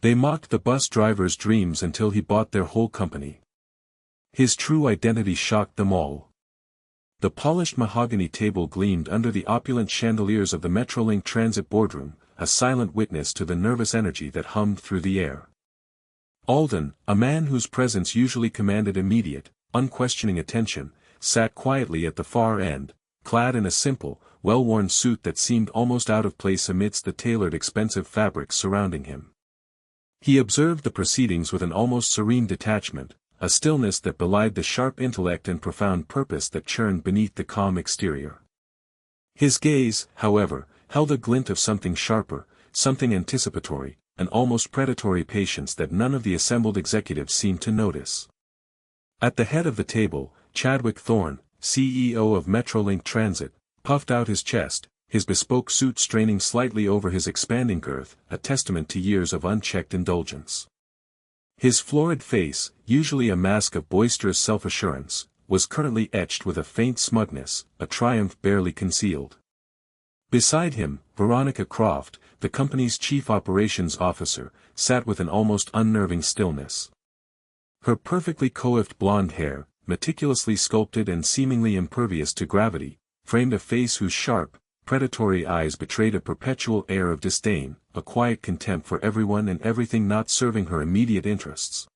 They mocked the bus driver's dreams until he bought their whole company. His true identity shocked them all. The polished mahogany table gleamed under the opulent chandeliers of the Metrolink Transit boardroom, a silent witness to the nervous energy that hummed through the air. Alden, a man whose presence usually commanded immediate, unquestioning attention, sat quietly at the far end, clad in a simple, well-worn suit that seemed almost out of place amidst the tailored expensive fabrics surrounding him. He observed the proceedings with an almost serene detachment, a stillness that belied the sharp intellect and profound purpose that churned beneath the calm exterior. His gaze, however, held a glint of something sharper, something anticipatory, an almost predatory patience that none of the assembled executives seemed to notice. At the head of the table, Chadwick Thorne, CEO of Metrolink Transit, puffed out his chest, his bespoke suit straining slightly over his expanding girth, a testament to years of unchecked indulgence. His florid face, usually a mask of boisterous self-assurance, was currently etched with a faint smugness, a triumph barely concealed. Beside him, Veronica Croft, the company's chief operations officer, sat with an almost unnerving stillness. Her perfectly coiffed blonde hair, meticulously sculpted and seemingly impervious to gravity, framed a face whose sharp, predatory eyes betrayed a perpetual air of disdain, a quiet contempt for everyone and everything not serving her immediate interests.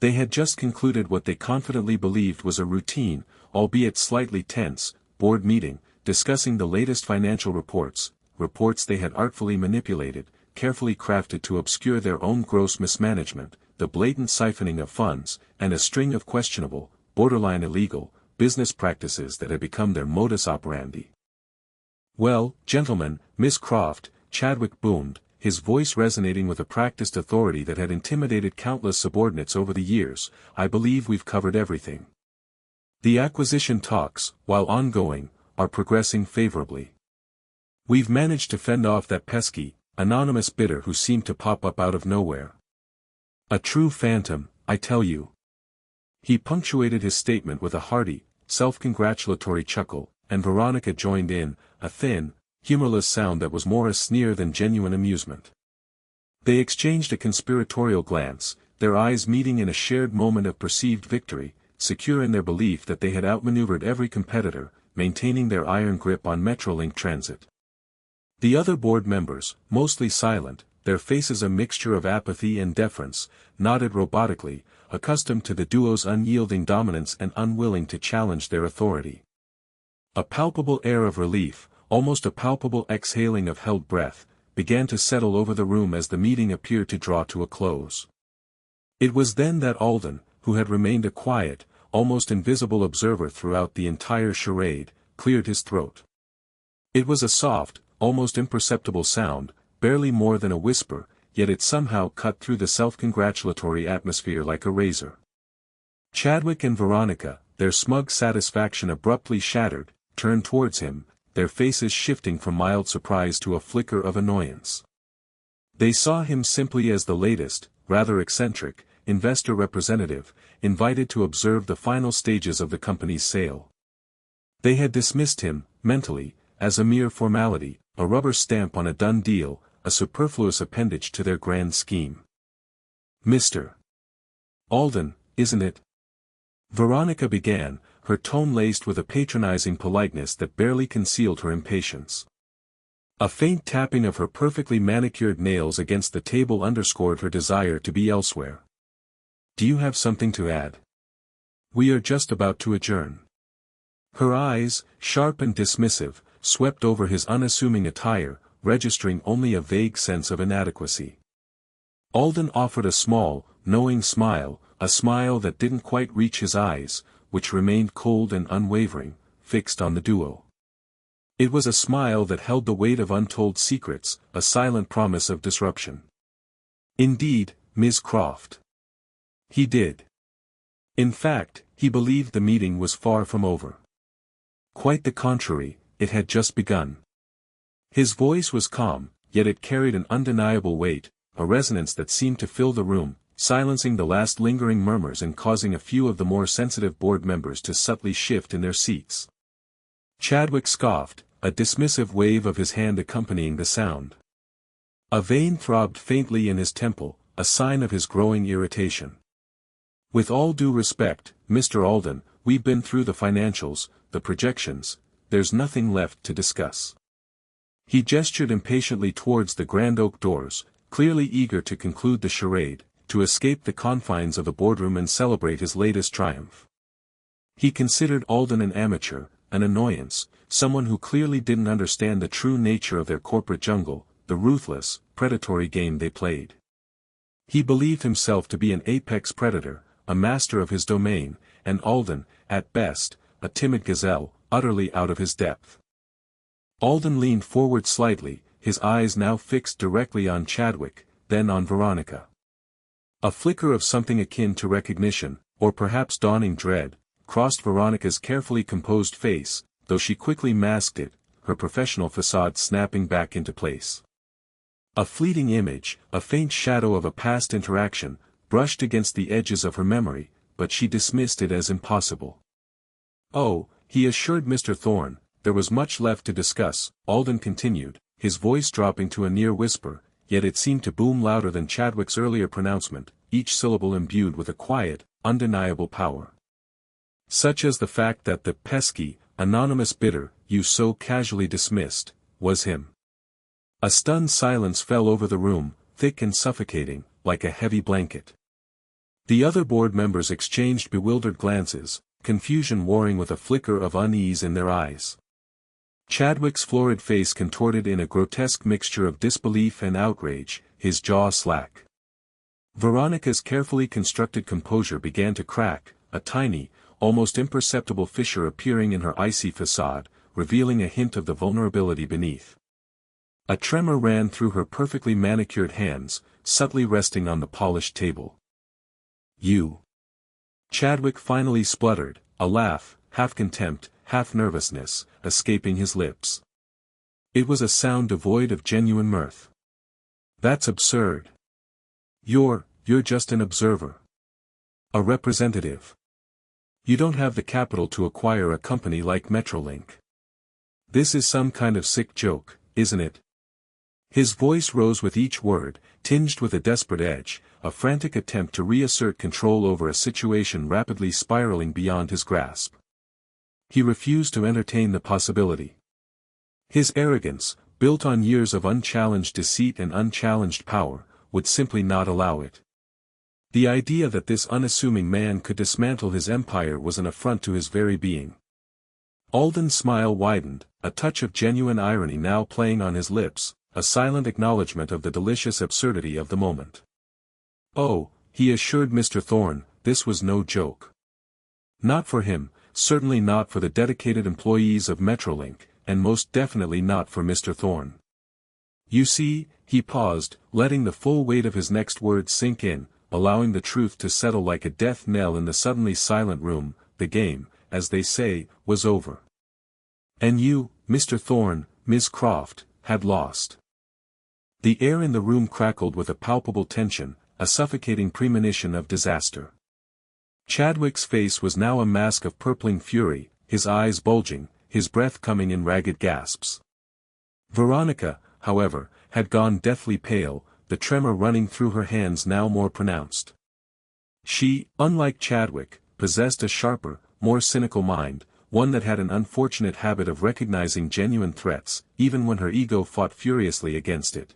They had just concluded what they confidently believed was a routine, albeit slightly tense, board meeting, discussing the latest financial reports they had artfully manipulated, carefully crafted to obscure their own gross mismanagement, the blatant siphoning of funds, and a string of questionable, borderline illegal, business practices that had become their modus operandi. "Well, gentlemen, Miss Croft," Chadwick boomed, his voice resonating with a practiced authority that had intimidated countless subordinates over the years, "I believe we've covered everything. The acquisition talks, while ongoing, are progressing favorably. We've managed to fend off that pesky, anonymous bidder who seemed to pop up out of nowhere. A true phantom, I tell you." He punctuated his statement with a hearty, self-congratulatory chuckle, and Veronica joined in, a thin, humorless sound that was more a sneer than genuine amusement. They exchanged a conspiratorial glance, their eyes meeting in a shared moment of perceived victory, secure in their belief that they had outmaneuvered every competitor, maintaining their iron grip on Metrolink Transit. The other board members, mostly silent, their faces a mixture of apathy and deference, nodded robotically, accustomed to the duo's unyielding dominance and unwilling to challenge their authority. A palpable air of relief, almost a palpable exhaling of held breath, began to settle over the room as the meeting appeared to draw to a close. It was then that Alden, who had remained a quiet, almost invisible observer throughout the entire charade, cleared his throat. It was a soft, almost imperceptible sound, barely more than a whisper, yet it somehow cut through the self-congratulatory atmosphere like a razor. Chadwick and Veronica, their smug satisfaction abruptly shattered, turned towards him, their faces shifting from mild surprise to a flicker of annoyance. They saw him simply as the latest, rather eccentric, investor representative, invited to observe the final stages of the company's sale. They had dismissed him, mentally, as a mere formality, a rubber stamp on a done deal, a superfluous appendage to their grand scheme. "Mr. Alden, isn't it?" Veronica began, her tone laced with a patronizing politeness that barely concealed her impatience. A faint tapping of her perfectly manicured nails against the table underscored her desire to be elsewhere. "Do you have something to add? We are just about to adjourn." Her eyes, sharp and dismissive, swept over his unassuming attire, registering only a vague sense of inadequacy. Alden offered a small, knowing smile, a smile that didn't quite reach his eyes, which remained cold and unwavering, fixed on the duo. It was a smile that held the weight of untold secrets, a silent promise of disruption. "Indeed, Ms. Croft." He did. In fact, he believed the meeting was far from over. Quite the contrary, it had just begun. His voice was calm, yet it carried an undeniable weight, a resonance that seemed to fill the room, silencing the last lingering murmurs and causing a few of the more sensitive board members to subtly shift in their seats. Chadwick scoffed, a dismissive wave of his hand accompanying the sound. A vein throbbed faintly in his temple, a sign of his growing irritation. With all due respect, Mr. Alden, we've been through the financials, the projections, there's nothing left to discuss. He gestured impatiently towards the grand oak doors, clearly eager to conclude the charade, to escape the confines of the boardroom and celebrate his latest triumph. He considered Alden an amateur, an annoyance, someone who clearly didn't understand the true nature of their corporate jungle, the ruthless, predatory game they played. He believed himself to be an apex predator, a master of his domain, and Alden, at best, a timid gazelle, utterly out of his depth. Alden leaned forward slightly, his eyes now fixed directly on Chadwick, then on Veronica. A flicker of something akin to recognition, or perhaps dawning dread, crossed Veronica's carefully composed face, though she quickly masked it, her professional facade snapping back into place. A fleeting image, a faint shadow of a past interaction, brushed against the edges of her memory, but she dismissed it as impossible. Oh, he assured Mr. Thorne, there was much left to discuss, Alden continued, his voice dropping to a near whisper, yet it seemed to boom louder than Chadwick's earlier pronouncement, each syllable imbued with a quiet, undeniable power. Such as the fact that the pesky, anonymous bidder, you so casually dismissed, was him. A stunned silence fell over the room, thick and suffocating, like a heavy blanket. The other board members exchanged bewildered glances, confusion warring with a flicker of unease in their eyes. Chadwick's florid face contorted in a grotesque mixture of disbelief and outrage, his jaw slack. Veronica's carefully constructed composure began to crack, a tiny, almost imperceptible fissure appearing in her icy facade, revealing a hint of the vulnerability beneath. A tremor ran through her perfectly manicured hands, subtly resting on the polished table. You. Chadwick finally spluttered, a laugh, half contempt, half nervousness, escaping his lips. It was a sound devoid of genuine mirth. That's absurd. You're just an observer. A representative. You don't have the capital to acquire a company like Metrolink. This is some kind of sick joke, isn't it? His voice rose with each word, tinged with a desperate edge, a frantic attempt to reassert control over a situation rapidly spiraling beyond his grasp. He refused to entertain the possibility. His arrogance, built on years of unchallenged deceit and unchallenged power, would simply not allow it. The idea that this unassuming man could dismantle his empire was an affront to his very being. Alden's smile widened, a touch of genuine irony now playing on his lips, a silent acknowledgement of the delicious absurdity of the moment. Oh, he assured Mr. Thorne, this was no joke. Not for him, certainly not for the dedicated employees of Metrolink, and most definitely not for Mr. Thorne. You see, he paused, letting the full weight of his next words sink in, allowing the truth to settle like a death knell in the suddenly silent room. The game, as they say, was over. And you, Mr. Thorne, Miss Croft, had lost. The air in the room crackled with a palpable tension, a suffocating premonition of disaster. Chadwick's face was now a mask of purpling fury, his eyes bulging, his breath coming in ragged gasps. Veronica, however, had gone deathly pale, the tremor running through her hands now more pronounced. She, unlike Chadwick, possessed a sharper, more cynical mind, one that had an unfortunate habit of recognizing genuine threats, even when her ego fought furiously against it.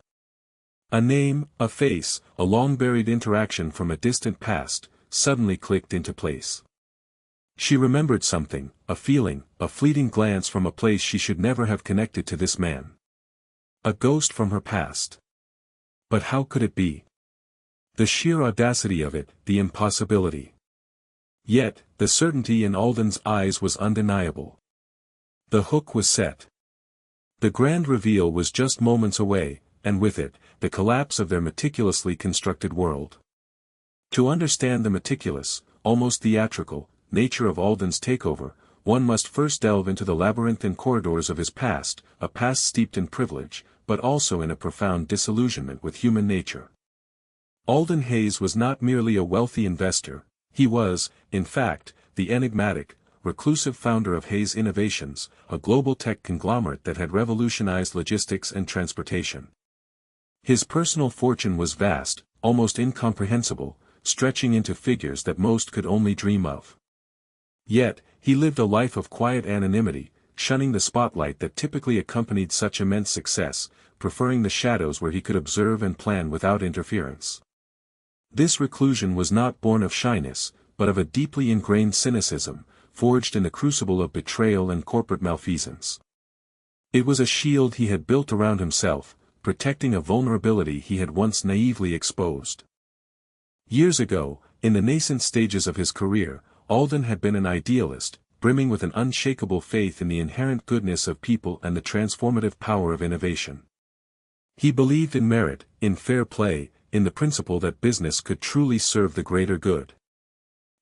A name, a face, a long-buried interaction from a distant past, suddenly clicked into place. She remembered something, a feeling, a fleeting glance from a place she should never have connected to this man. A ghost from her past. But how could it be? The sheer audacity of it, the impossibility. Yet, the certainty in Alden's eyes was undeniable. The hook was set. The grand reveal was just moments away, and with it, the collapse of their meticulously constructed world. To understand the meticulous, almost theatrical, nature of Alden's takeover, one must first delve into the labyrinthine corridors of his past, a past steeped in privilege, but also in a profound disillusionment with human nature. Alden Hayes was not merely a wealthy investor, he was, in fact, the enigmatic, reclusive founder of Hayes Innovations, a global tech conglomerate that had revolutionized logistics and transportation. His personal fortune was vast, almost incomprehensible, stretching into figures that most could only dream of. Yet, he lived a life of quiet anonymity, shunning the spotlight that typically accompanied such immense success, preferring the shadows where he could observe and plan without interference. This reclusion was not born of shyness, but of a deeply ingrained cynicism, forged in the crucible of betrayal and corporate malfeasance. It was a shield he had built around himself, protecting a vulnerability he had once naively exposed. Years ago, in the nascent stages of his career, Alden had been an idealist, brimming with an unshakable faith in the inherent goodness of people and the transformative power of innovation. He believed in merit, in fair play, in the principle that business could truly serve the greater good.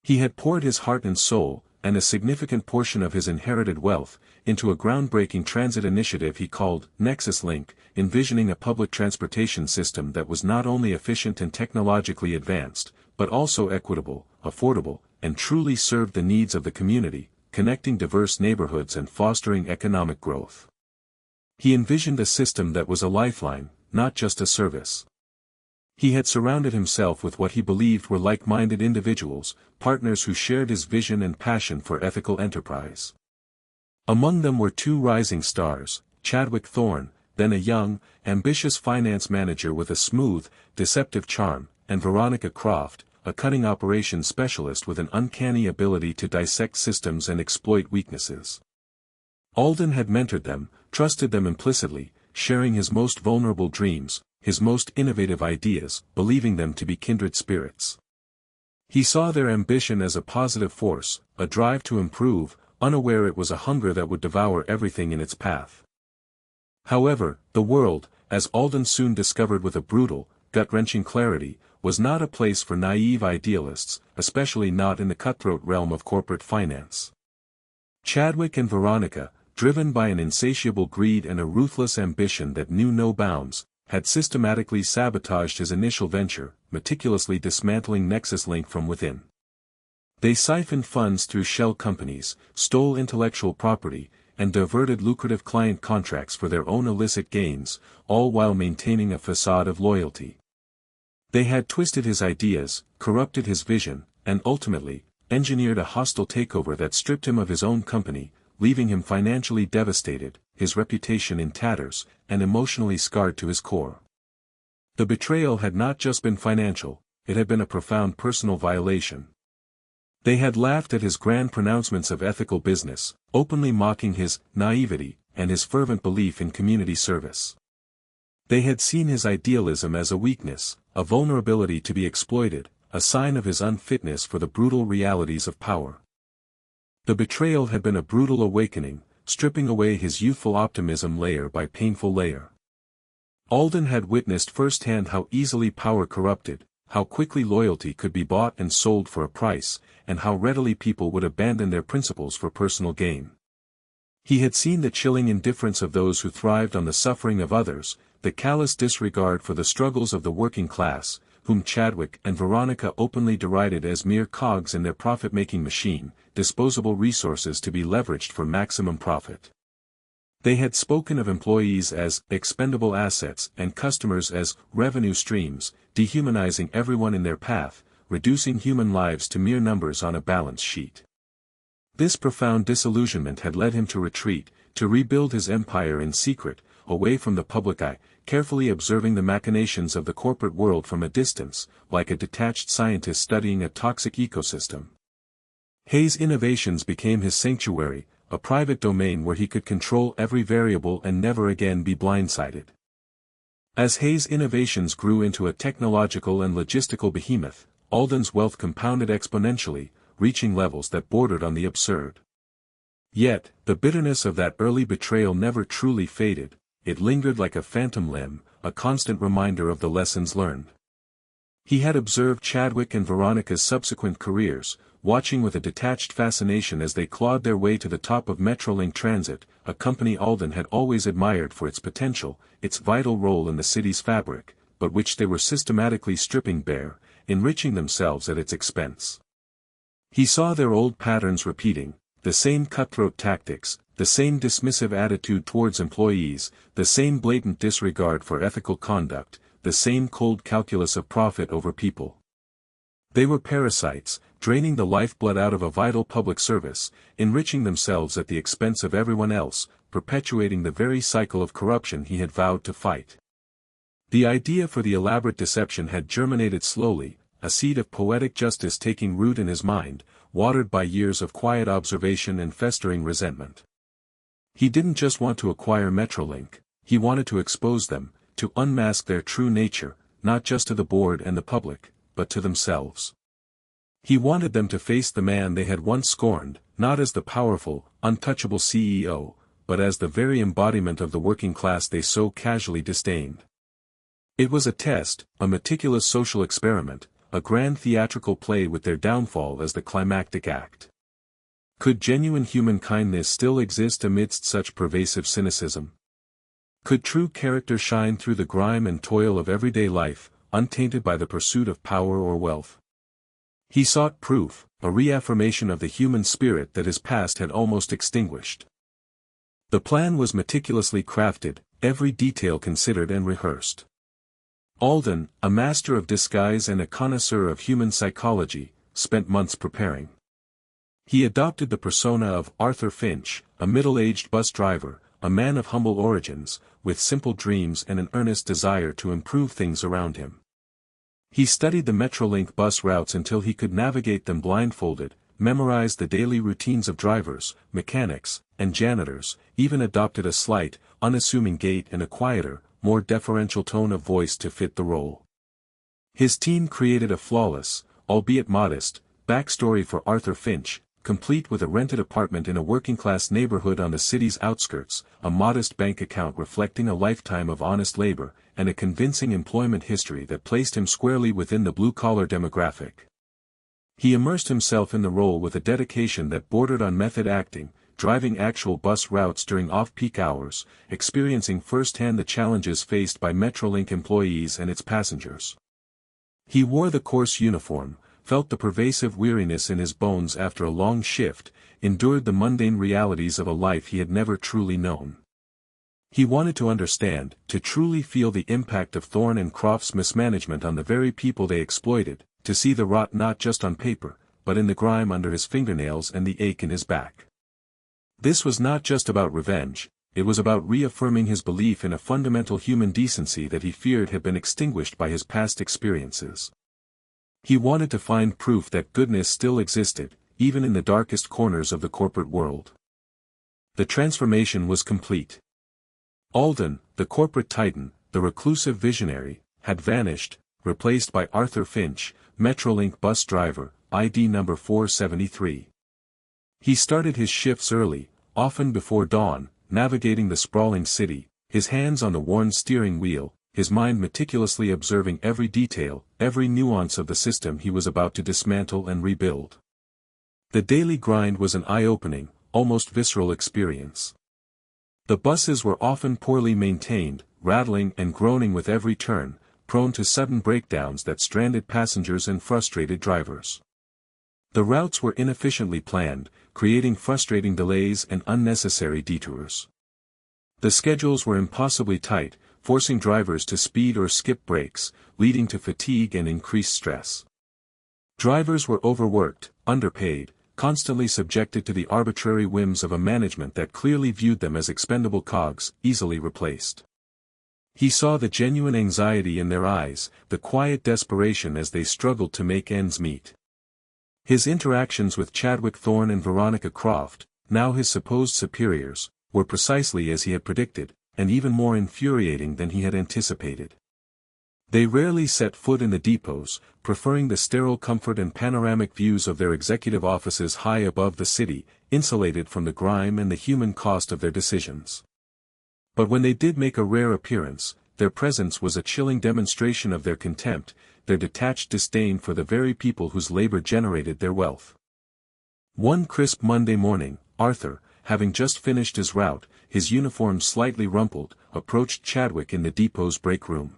He had poured his heart and soul, and a significant portion of his inherited wealth, into a groundbreaking transit initiative he called Nexus Link, envisioning a public transportation system that was not only efficient and technologically advanced, but also equitable, affordable, and truly served the needs of the community, connecting diverse neighborhoods and fostering economic growth. He envisioned a system that was a lifeline, not just a service. He had surrounded himself with what he believed were like-minded individuals, partners who shared his vision and passion for ethical enterprise. Among them were two rising stars, Chadwick Thorne, then a young, ambitious finance manager with a smooth, deceptive charm, and Veronica Croft, a cunning operations specialist with an uncanny ability to dissect systems and exploit weaknesses. Alden had mentored them, trusted them implicitly, sharing his most vulnerable dreams, his most innovative ideas, believing them to be kindred spirits. He saw their ambition as a positive force, a drive to improve, unaware it was a hunger that would devour everything in its path. However, the world, as Alden soon discovered with a brutal, gut-wrenching clarity, was not a place for naive idealists, especially not in the cutthroat realm of corporate finance. Chadwick and Veronica, driven by an insatiable greed and a ruthless ambition that knew no bounds, had systematically sabotaged his initial venture, meticulously dismantling Nexus Link from within. They siphoned funds through shell companies, stole intellectual property, and diverted lucrative client contracts for their own illicit gains, all while maintaining a facade of loyalty. They had twisted his ideas, corrupted his vision, and ultimately, engineered a hostile takeover that stripped him of his own company, leaving him financially devastated, his reputation in tatters, and emotionally scarred to his core. The betrayal had not just been financial, it had been a profound personal violation. They had laughed at his grand pronouncements of ethical business, openly mocking his naivety and his fervent belief in community service. They had seen his idealism as a weakness, a vulnerability to be exploited, a sign of his unfitness for the brutal realities of power. The betrayal had been a brutal awakening, stripping away his youthful optimism layer by painful layer. Alden had witnessed firsthand how easily power corrupted, how quickly loyalty could be bought and sold for a price, and how readily people would abandon their principles for personal gain. He had seen the chilling indifference of those who thrived on the suffering of others, the callous disregard for the struggles of the working class, whom Chadwick and Veronica openly derided as mere cogs in their profit-making machine, disposable resources to be leveraged for maximum profit. They had spoken of employees as expendable assets and customers as revenue streams, dehumanizing everyone in their path, reducing human lives to mere numbers on a balance sheet. This profound disillusionment had led him to retreat, to rebuild his empire in secret, away from the public eye, carefully observing the machinations of the corporate world from a distance, like a detached scientist studying a toxic ecosystem. Hayes Innovations became his sanctuary, a private domain where he could control every variable and never again be blindsided. As Hayes Innovations grew into a technological and logistical behemoth, Alden's wealth compounded exponentially, reaching levels that bordered on the absurd. Yet, the bitterness of that early betrayal never truly faded, it lingered like a phantom limb, a constant reminder of the lessons learned. He had observed Chadwick and Veronica's subsequent careers, watching with a detached fascination as they clawed their way to the top of Metrolink Transit, a company Alden had always admired for its potential, its vital role in the city's fabric, but which they were systematically stripping bare, enriching themselves at its expense. He saw their old patterns repeating, the same cutthroat tactics, the same dismissive attitude towards employees, the same blatant disregard for ethical conduct, the same cold calculus of profit over people. They were parasites, draining the lifeblood out of a vital public service, enriching themselves at the expense of everyone else, perpetuating the very cycle of corruption he had vowed to fight. The idea for the elaborate deception had germinated slowly, a seed of poetic justice taking root in his mind, watered by years of quiet observation and festering resentment. He didn't just want to acquire Metrolink, he wanted to expose them, to unmask their true nature, not just to the board and the public, but to themselves. He wanted them to face the man they had once scorned, not as the powerful, untouchable CEO, but as the very embodiment of the working class they so casually disdained. It was a test, a meticulous social experiment, a grand theatrical play with their downfall as the climactic act. Could genuine human kindness still exist amidst such pervasive cynicism? Could true character shine through the grime and toil of everyday life, untainted by the pursuit of power or wealth? He sought proof, a reaffirmation of the human spirit that his past had almost extinguished. The plan was meticulously crafted, every detail considered and rehearsed. Alden, a master of disguise and a connoisseur of human psychology, spent months preparing. He adopted the persona of Arthur Finch, a middle-aged bus driver, a man of humble origins, with simple dreams and an earnest desire to improve things around him. He studied the Metrolink bus routes until he could navigate them blindfolded, memorized the daily routines of drivers, mechanics, and janitors, even adopted a slight, unassuming gait and a quieter, more deferential tone of voice to fit the role. His team created a flawless, albeit modest, backstory for Arthur Finch, complete with a rented apartment in a working-class neighborhood on the city's outskirts, a modest bank account reflecting a lifetime of honest labor, and a convincing employment history that placed him squarely within the blue-collar demographic. He immersed himself in the role with a dedication that bordered on method acting, driving actual bus routes during off-peak hours, experiencing firsthand the challenges faced by Metrolink employees and its passengers. He wore the coarse uniform, felt the pervasive weariness in his bones after a long shift, endured the mundane realities of a life he had never truly known. He wanted to understand, to truly feel the impact of Thorne and Croft's mismanagement on the very people they exploited, to see the rot not just on paper, but in the grime under his fingernails and the ache in his back. This was not just about revenge, it was about reaffirming his belief in a fundamental human decency that he feared had been extinguished by his past experiences. He wanted to find proof that goodness still existed, even in the darkest corners of the corporate world. The transformation was complete. Alden, the corporate titan, the reclusive visionary, had vanished, replaced by Arthur Finch, Metrolink bus driver, ID number 473. He started his shifts early, often before dawn, navigating the sprawling city, his hands on the worn steering wheel, his mind meticulously observing every detail, every nuance of the system he was about to dismantle and rebuild. The daily grind was an eye-opening, almost visceral experience. The buses were often poorly maintained, rattling and groaning with every turn, prone to sudden breakdowns that stranded passengers and frustrated drivers. The routes were inefficiently planned, creating frustrating delays and unnecessary detours. The schedules were impossibly tight, forcing drivers to speed or skip breaks, leading to fatigue and increased stress. Drivers were overworked, underpaid, constantly subjected to the arbitrary whims of a management that clearly viewed them as expendable cogs, easily replaced. He saw the genuine anxiety in their eyes, the quiet desperation as they struggled to make ends meet. His interactions with Chadwick Thorne and Veronica Croft, now his supposed superiors, were precisely as he had predicted, and even more infuriating than he had anticipated. They rarely set foot in the depots, preferring the sterile comfort and panoramic views of their executive offices high above the city, insulated from the grime and the human cost of their decisions. But when they did make a rare appearance, their presence was a chilling demonstration of their contempt, their detached disdain for the very people whose labor generated their wealth. One crisp Monday morning, Arthur, having just finished his route, his uniform slightly rumpled, approached Chadwick in the depot's break room.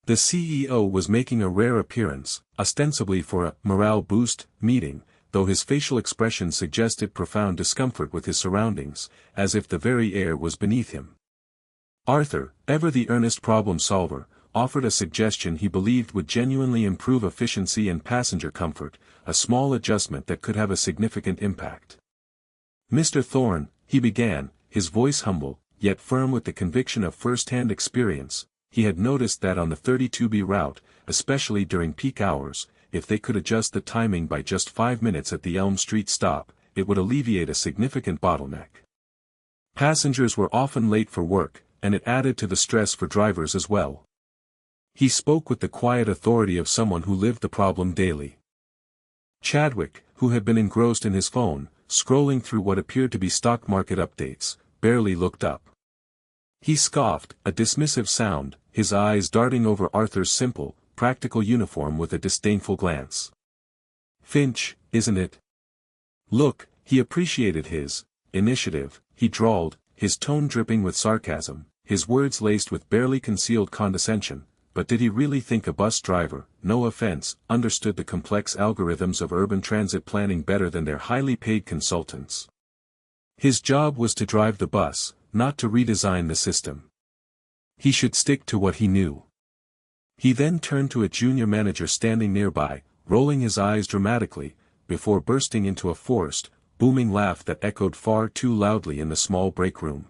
The CEO was making a rare appearance, ostensibly for a morale boost meeting, though his facial expression suggested profound discomfort with his surroundings, as if the very air was beneath him. Arthur, ever the earnest problem solver, offered a suggestion he believed would genuinely improve efficiency and passenger comfort, a small adjustment that could have a significant impact. "Mr. Thorne," he began, his voice humble, yet firm with the conviction of first-hand experience. He had noticed that on the 32B route, especially during peak hours, if they could adjust the timing by just 5 minutes at the Elm Street stop, it would alleviate a significant bottleneck. Passengers were often late for work, and it added to the stress for drivers as well. He spoke with the quiet authority of someone who lived the problem daily. Chadwick, who had been engrossed in his phone, scrolling through what appeared to be stock market updates, barely looked up. He scoffed, a dismissive sound, his eyes darting over Arthur's simple, practical uniform with a disdainful glance. "Finch, isn't it?" "Look," he appreciated his initiative, he drawled, his tone dripping with sarcasm, his words laced with barely concealed condescension, but did he really think a bus driver, no offense, understood the complex algorithms of urban transit planning better than their highly paid consultants? His job was to drive the bus, not to redesign the system. He should stick to what he knew. He then turned to a junior manager standing nearby, rolling his eyes dramatically, before bursting into a forced, booming laugh that echoed far too loudly in the small break room.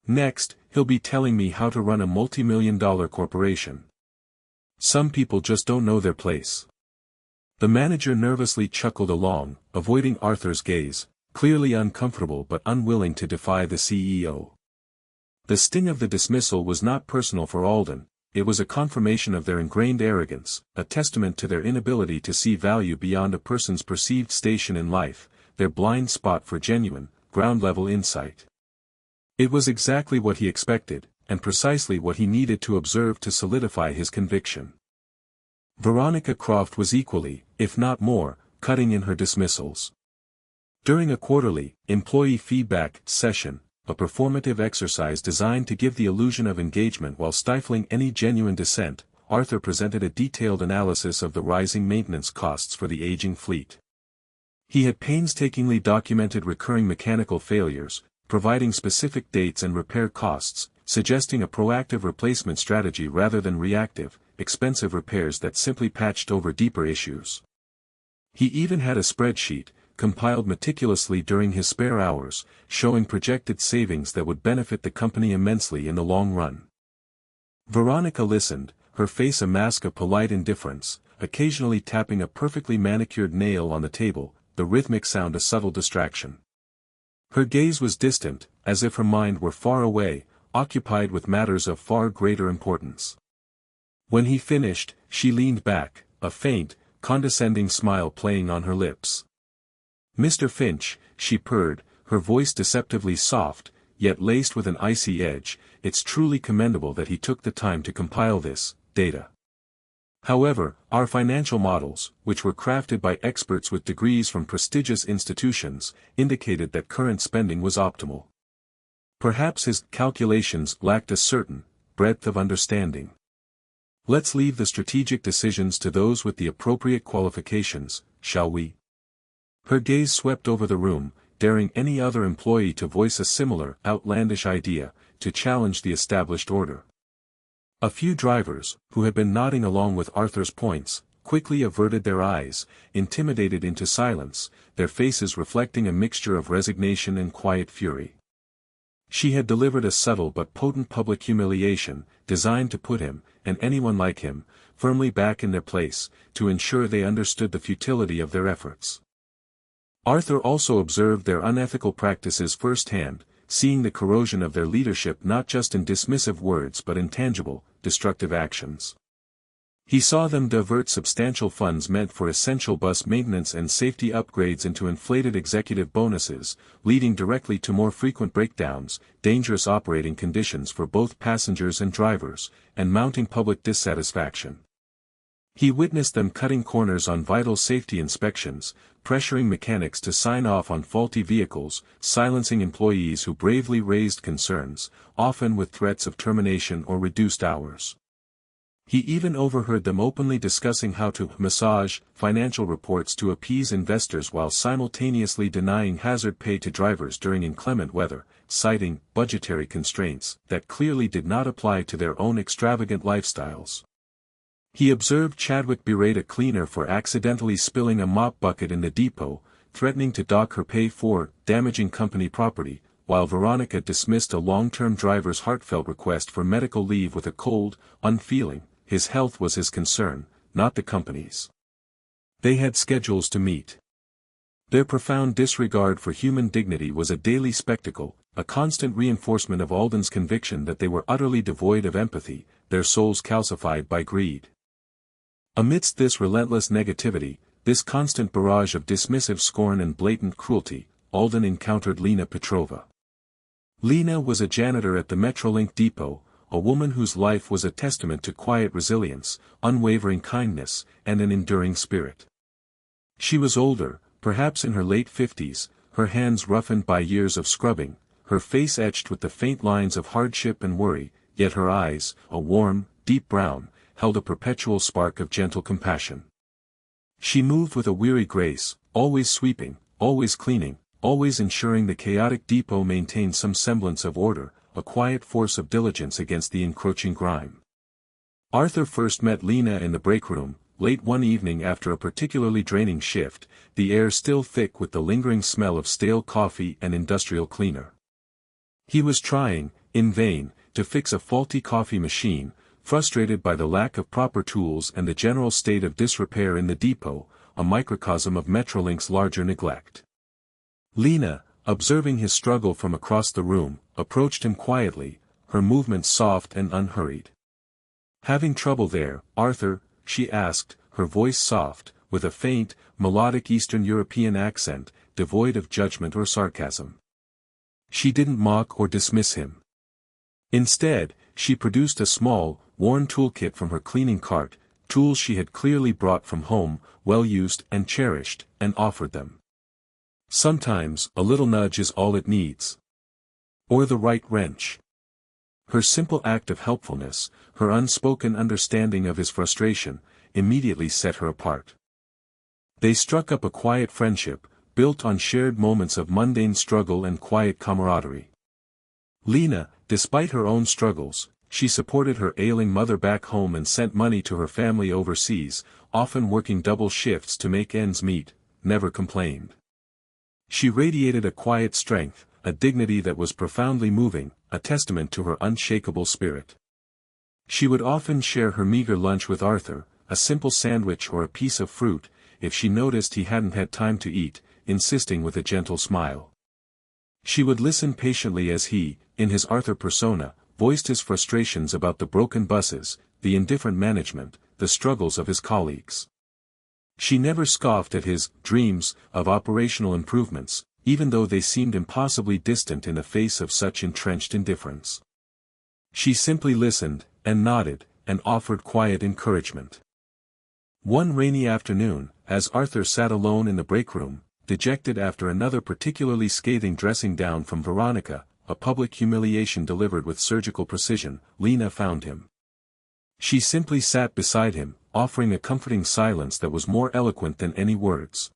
"Next, he'll be telling me how to run a multi-million-dollar corporation. Some people just don't know their place." The manager nervously chuckled along, avoiding Arthur's gaze, clearly uncomfortable but unwilling to defy the CEO. The sting of the dismissal was not personal for Alden, it was a confirmation of their ingrained arrogance, a testament to their inability to see value beyond a person's perceived station in life, their blind spot for genuine, ground-level insight. It was exactly what he expected, and precisely what he needed to observe to solidify his conviction. Veronica Croft was equally, if not more, cutting in her dismissals. During a quarterly, employee feedback session, a performative exercise designed to give the illusion of engagement while stifling any genuine dissent, Arthur presented a detailed analysis of the rising maintenance costs for the aging fleet. He had painstakingly documented recurring mechanical failures, providing specific dates and repair costs, suggesting a proactive replacement strategy rather than reactive, expensive repairs that simply patched over deeper issues. He even had a spreadsheet, compiled meticulously during his spare hours, showing projected savings that would benefit the company immensely in the long run. Veronica listened, her face a mask of polite indifference, occasionally tapping a perfectly manicured nail on the table, the rhythmic sound a subtle distraction. Her gaze was distant, as if her mind were far away, occupied with matters of far greater importance. When he finished, she leaned back, a faint, condescending smile playing on her lips. "Mr. Finch," she purred, her voice deceptively soft, yet laced with an icy edge, "it's truly commendable that he took the time to compile this data. However, our financial models, which were crafted by experts with degrees from prestigious institutions, indicated that current spending was optimal. Perhaps his calculations lacked a certain breadth of understanding. Let's leave the strategic decisions to those with the appropriate qualifications, shall we?" Her gaze swept over the room, daring any other employee to voice a similar outlandish idea, to challenge the established order. A few drivers, who had been nodding along with Arthur's points, quickly averted their eyes, intimidated into silence, their faces reflecting a mixture of resignation and quiet fury. She had delivered a subtle but potent public humiliation, designed to put him, and anyone like him, firmly back in their place, to ensure they understood the futility of their efforts. Arthur also observed their unethical practices firsthand, seeing the corrosion of their leadership not just in dismissive words but in tangible, destructive actions. He saw them divert substantial funds meant for essential bus maintenance and safety upgrades into inflated executive bonuses, leading directly to more frequent breakdowns, dangerous operating conditions for both passengers and drivers, and mounting public dissatisfaction. He witnessed them cutting corners on vital safety inspections, pressuring mechanics to sign off on faulty vehicles, silencing employees who bravely raised concerns, often with threats of termination or reduced hours. He even overheard them openly discussing how to massage financial reports to appease investors while simultaneously denying hazard pay to drivers during inclement weather, citing budgetary constraints that clearly did not apply to their own extravagant lifestyles. He observed Chadwick berate a cleaner for accidentally spilling a mop bucket in the depot, threatening to dock her pay for damaging company property, while Veronica dismissed a long-term driver's heartfelt request for medical leave with a cold, unfeeling. His health was his concern, not the company's. They had schedules to meet. Their profound disregard for human dignity was a daily spectacle, a constant reinforcement of Alden's conviction that they were utterly devoid of empathy, their souls calcified by greed. Amidst this relentless negativity, this constant barrage of dismissive scorn and blatant cruelty, Alden encountered Lena Petrova. Lena was a janitor at the Metrolink depot, a woman whose life was a testament to quiet resilience, unwavering kindness, and an enduring spirit. She was older, perhaps in her late 50s, her hands roughened by years of scrubbing, her face etched with the faint lines of hardship and worry, yet her eyes, a warm, deep brown, held a perpetual spark of gentle compassion. She moved with a weary grace, always sweeping, always cleaning, always ensuring the chaotic depot maintained some semblance of order, a quiet force of diligence against the encroaching grime. Arthur first met Lena in the break room, late one evening after a particularly draining shift, the air still thick with the lingering smell of stale coffee and industrial cleaner. He was trying, in vain, to fix a faulty coffee machine, frustrated by the lack of proper tools and the general state of disrepair in the depot, a microcosm of Metrolink's larger neglect. Lena, observing his struggle from across the room, approached him quietly, her movements soft and unhurried. "Having trouble there, Arthur?" she asked, her voice soft, with a faint, melodic Eastern European accent, devoid of judgment or sarcasm. She didn't mock or dismiss him. Instead, she produced a small, worn toolkit from her cleaning cart, tools she had clearly brought from home, well used and cherished, and offered them. "Sometimes, a little nudge is all it needs. Or the right wrench." Her simple act of helpfulness, her unspoken understanding of his frustration, immediately set her apart. They struck up a quiet friendship, built on shared moments of mundane struggle and quiet camaraderie. Lena, despite her own struggles, she supported her ailing mother back home and sent money to her family overseas, often working double shifts to make ends meet, never complained. She radiated a quiet strength, a dignity that was profoundly moving, a testament to her unshakable spirit. She would often share her meager lunch with Arthur, a simple sandwich or a piece of fruit, if she noticed he hadn't had time to eat, insisting with a gentle smile. She would listen patiently as he, in his Arthur persona, voiced his frustrations about the broken buses, the indifferent management, the struggles of his colleagues. She never scoffed at his dreams of operational improvements, even though they seemed impossibly distant in the face of such entrenched indifference. She simply listened, and nodded, and offered quiet encouragement. One rainy afternoon, as Arthur sat alone in the break room, dejected after another particularly scathing dressing down from Veronica, a public humiliation delivered with surgical precision, Lena found him. She simply sat beside him, offering a comforting silence that was more eloquent than any words.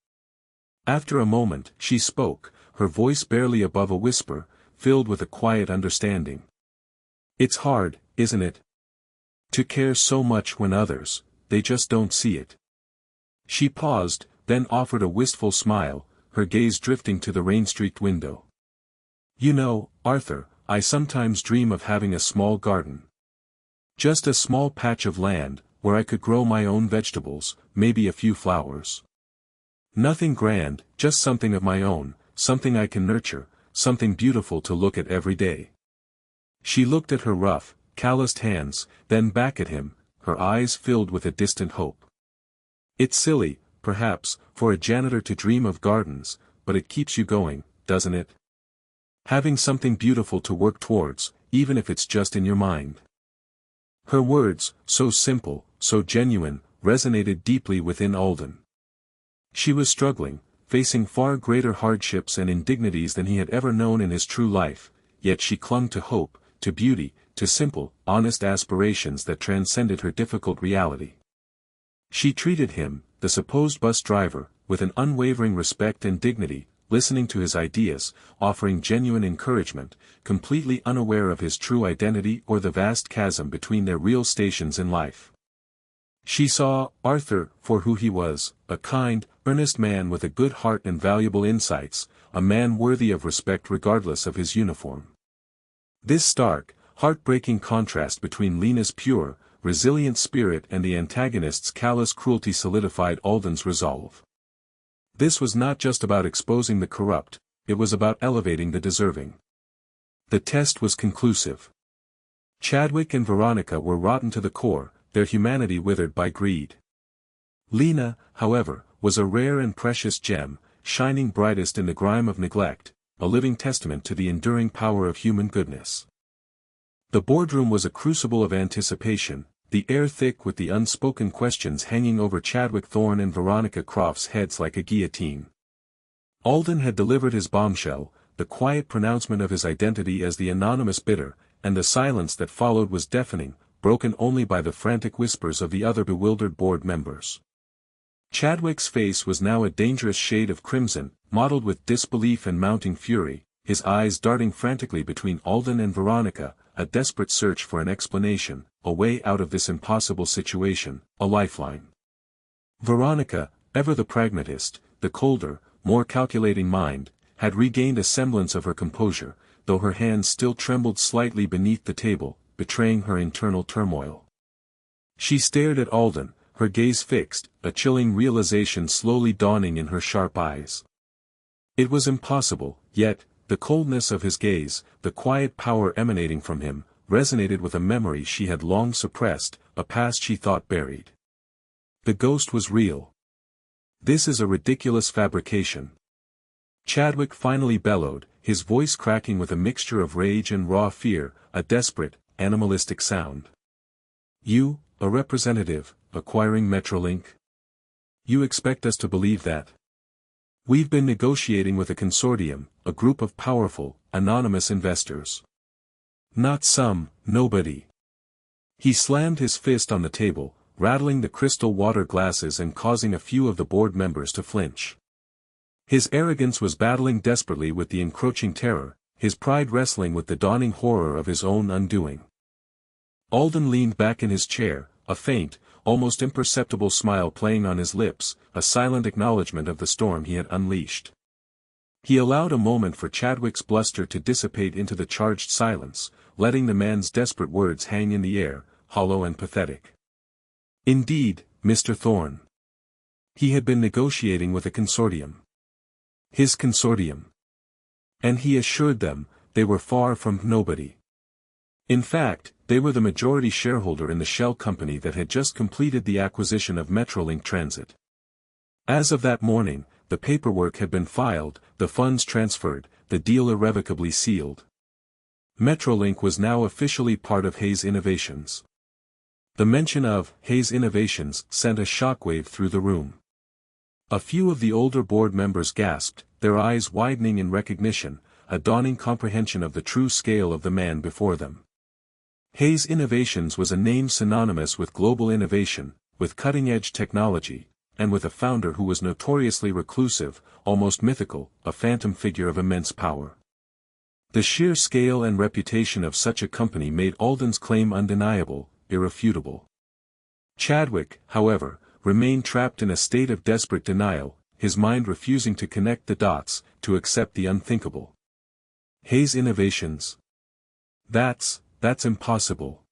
After a moment, she spoke, her voice barely above a whisper, filled with a quiet understanding. "It's hard, isn't it? To care so much when others, they just don't see it." She paused, then offered a wistful smile, her gaze drifting to the rain-streaked window. "You know, Arthur, I sometimes dream of having a small garden. Just a small patch of land, where I could grow my own vegetables, maybe a few flowers. Nothing grand, just something of my own, something I can nurture, something beautiful to look at every day." She looked at her rough, calloused hands, then back at him, her eyes filled with a distant hope. "It's silly, perhaps, for a janitor to dream of gardens, but it keeps you going, doesn't it? Having something beautiful to work towards, even if it's just in your mind." Her words, so simple, so genuine, resonated deeply within Alden. She was struggling, facing far greater hardships and indignities than he had ever known in his true life, yet she clung to hope, to beauty, to simple, honest aspirations that transcended her difficult reality. She treated him, the supposed bus driver, with an unwavering respect and dignity, listening to his ideas, offering genuine encouragement, completely unaware of his true identity or the vast chasm between their real stations in life. She saw Arthur for who he was, a kind, earnest man with a good heart and valuable insights, a man worthy of respect regardless of his uniform. This stark, heartbreaking contrast between Lena's pure, resilient spirit and the antagonist's callous cruelty solidified Alden's resolve. This was not just about exposing the corrupt, it was about elevating the deserving. The test was conclusive. Chadwick and Veronica were rotten to the core, their humanity withered by greed. Lena, however, was a rare and precious gem, shining brightest in the grime of neglect, a living testament to the enduring power of human goodness. The boardroom was a crucible of anticipation, the air thick with the unspoken questions hanging over Chadwick Thorne and Veronica Croft's heads like a guillotine. Alden had delivered his bombshell, the quiet pronouncement of his identity as the anonymous bidder, and the silence that followed was deafening, broken only by the frantic whispers of the other bewildered board members. Chadwick's face was now a dangerous shade of crimson, mottled with disbelief and mounting fury, his eyes darting frantically between Alden and Veronica, a desperate search for an explanation, a way out of this impossible situation, a lifeline. Veronica, ever the pragmatist, the colder, more calculating mind, had regained a semblance of her composure, though her hands still trembled slightly beneath the table, betraying her internal turmoil. She stared at Alden, her gaze fixed, a chilling realization slowly dawning in her sharp eyes. It was impossible, yet, the coldness of his gaze, the quiet power emanating from him, resonated with a memory she had long suppressed, a past she thought buried. The ghost was real. "This is a ridiculous fabrication," Chadwick finally bellowed, his voice cracking with a mixture of rage and raw fear, a desperate, animalistic sound. "You, a representative, acquiring Metrolink? You expect us to believe that? We've been negotiating with a consortium, a group of powerful, anonymous investors. Not some, nobody." He slammed his fist on the table, rattling the crystal water glasses and causing a few of the board members to flinch. His arrogance was battling desperately with the encroaching terror, his pride wrestling with the dawning horror of his own undoing. Alden leaned back in his chair, a faint, almost imperceptible smile playing on his lips, a silent acknowledgement of the storm he had unleashed. He allowed a moment for Chadwick's bluster to dissipate into the charged silence, letting the man's desperate words hang in the air, hollow and pathetic. Indeed, Mr. Thorne. He had been negotiating with a consortium. His consortium. And he assured them, they were far from nobody. In fact, they were the majority shareholder in the shell company that had just completed the acquisition of Metrolink Transit. As of that morning, the paperwork had been filed, the funds transferred, the deal irrevocably sealed. Metrolink was now officially part of Hayes Innovations. The mention of Hayes Innovations sent a shockwave through the room. A few of the older board members gasped, their eyes widening in recognition, a dawning comprehension of the true scale of the man before them. Hayes Innovations was a name synonymous with global innovation, with cutting-edge technology, and with a founder who was notoriously reclusive, almost mythical, a phantom figure of immense power. The sheer scale and reputation of such a company made Alden's claim undeniable, irrefutable. Chadwick, however, remained trapped in a state of desperate denial, his mind refusing to connect the dots, to accept the unthinkable. Hayes Innovations? That's impossible.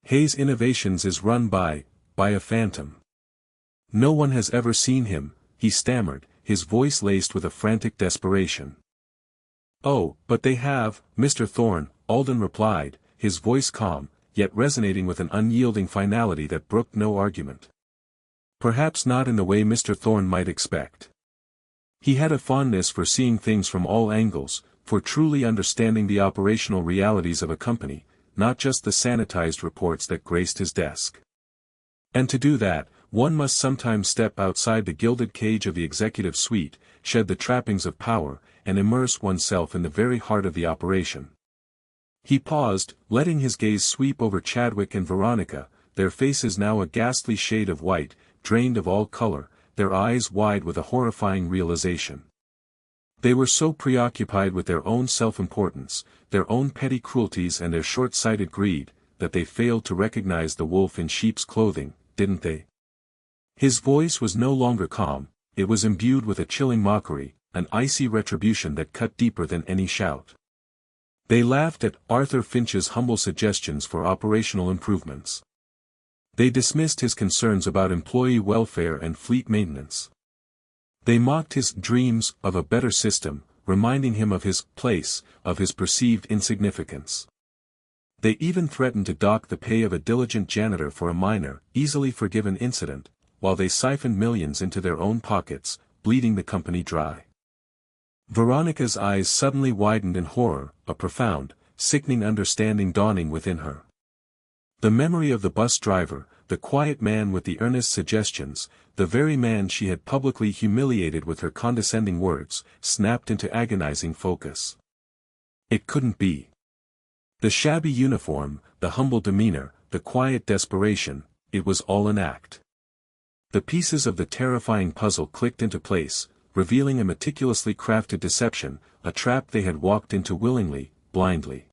Hayes Innovations is run by a phantom. No one has ever seen him, he stammered, his voice laced with a frantic desperation. "Oh, but they have, Mr. Thorne," Alden replied, his voice calm, yet resonating with an unyielding finality that brooked no argument. Perhaps not in the way Mr. Thorne might expect. He had a fondness for seeing things from all angles, for truly understanding the operational realities of a company, not just the sanitized reports that graced his desk. And to do that, one must sometimes step outside the gilded cage of the executive suite, shed the trappings of power, and immerse oneself in the very heart of the operation. He paused, letting his gaze sweep over Chadwick and Veronica, their faces now a ghastly shade of white, drained of all color, their eyes wide with a horrifying realization. They were so preoccupied with their own self-importance, their own petty cruelties and their short-sighted greed, that they failed to recognize the wolf in sheep's clothing, didn't they? His voice was no longer calm, it was imbued with a chilling mockery, an icy retribution that cut deeper than any shout. They laughed at Arthur Finch's humble suggestions for operational improvements. They dismissed his concerns about employee welfare and fleet maintenance. They mocked his dreams of a better system, reminding him of his place, of his perceived insignificance. They even threatened to dock the pay of a diligent janitor for a minor, easily forgiven incident, while they siphoned millions into their own pockets, bleeding the company dry. Veronica's eyes suddenly widened in horror, a profound, sickening understanding dawning within her. The memory of the bus driver, the quiet man with the earnest suggestions, the very man she had publicly humiliated with her condescending words, snapped into agonizing focus. It couldn't be. The shabby uniform, the humble demeanor, the quiet desperation, it was all an act. The pieces of the terrifying puzzle clicked into place, revealing a meticulously crafted deception, a trap they had walked into willingly, blindly.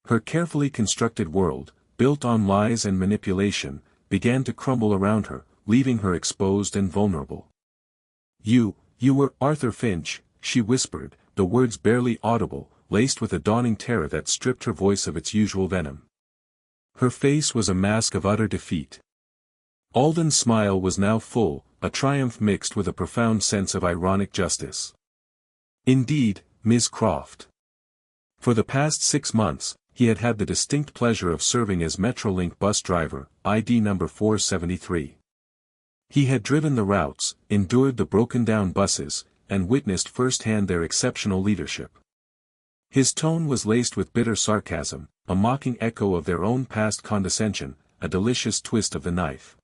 Her carefully constructed world, built on lies and manipulation, began to crumble around her, leaving her exposed and vulnerable. You were Arthur Finch," she whispered, the words barely audible, laced with a dawning terror that stripped her voice of its usual venom. Her face was a mask of utter defeat. Alden's smile was now full, a triumph mixed with a profound sense of ironic justice. "Indeed, Ms. Croft. For the past 6 months, he had had the distinct pleasure of serving as Metrolink bus driver, ID number 473. He had driven the routes, endured the broken-down buses, and witnessed firsthand their exceptional leadership. His tone was laced with bitter sarcasm, a mocking echo of their own past condescension, a delicious twist of the knife.